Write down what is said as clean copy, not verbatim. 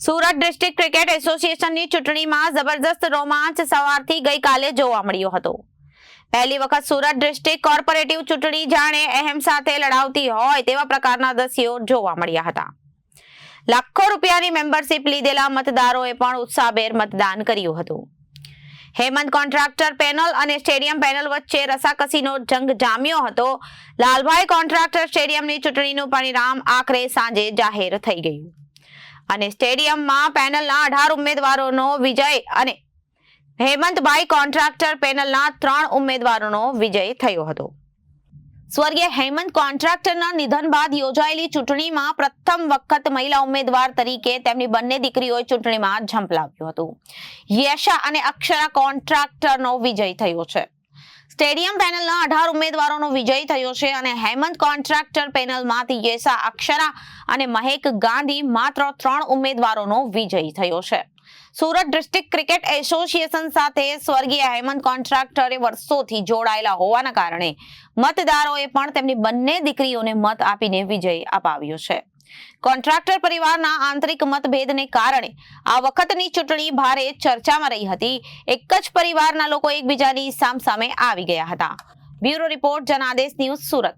Surat district cricket એસોસિએશનની ચૂંટણીમાં જબરદસ્ત રોમાંચ સવારથી ગઈકાલે જોવા મળ્યો હતો। પહેલી વખત સુરત ડિસ્ટ્રિક્ટ કોર્પોરેટિવ ચૂંટણી જાણે અહેમ સાથે લડાવતી હોય તેવા પ્રકારના દ્રશ્યો જોવા મળ્યા હતા। લાખો રૂપિયાની મેમ્બરશિપ લીધેલા મતદારોએ પણ ઉત્સાહભેર મતદાન કર્યું હતું। હેમંત કોન્ટ્રાક્ટર પેનલ અને સ્ટેડિયમ પેનલ વચ્ચે રસાકસીનો જંગ જામ્યો હતો। લાલભાઈ કોન્ટ્રાક્ટર સ્ટેડિયમની ચૂંટણીનું પરિણામ આખરે સાંજે જાહેર થઈ ગયું અને સ્ટેડિયમમાં પેનલના 18 ઉમેદવારોનો વિજય અને હેમંતભાઈ કોન્ટ્રાક્ટર પેનલના 3 ઉમેદવારોનો વિજય થયો હતો। સ્વર્ગીય હેમંત કોન્ટ્રાક્ટરના નિધન બાદ યોજાયેલી ચૂંટણીમાં પ્રથમ વખત મહિલા ઉમેદવાર તરીકે તેમની બંને દીકરીઓએ ચૂંટણીમાં ઝંપલાવ્યું હતું। યશા અને અક્ષરા કોન્ટ્રાક્ટરનો વિજય થયો છે। સ્ટેડિયમ પેનલના 18 ઉમેદવારોનો વિજય થયો છે અને હેમંત કોન્ટ્રાક્ટર પેનલમાંથી યશા, અક્ષરા અને મહેક ગાંધી માત્ર 3 ઉમેદવારોનો વિજય થયો છે। સુરત ડિસ્ટ્રિક્ટ ક્રિકેટ એસોસિએશન સાથે સ્વર્ગીય હેમંત કોન્ટ્રાક્ટરે વર્ષોથી જોડાયેલા હોવાના કારણે મતદારોએ પણ તેમની બંને દીકરીઓને મત આપીને વિજય અપાવ્યો છે। કોન્ટ્રાક્ટર પરિવારના આંતરિક મતભેદને કારણે આ વખતની ચૂંટણી ભારે ચર્ચામાં રહી હતી। એક જ પરિવારના લોકો એકબીજાની સામસામે આવી ગયા હતા। Bureau report, Janadesh news, Surat.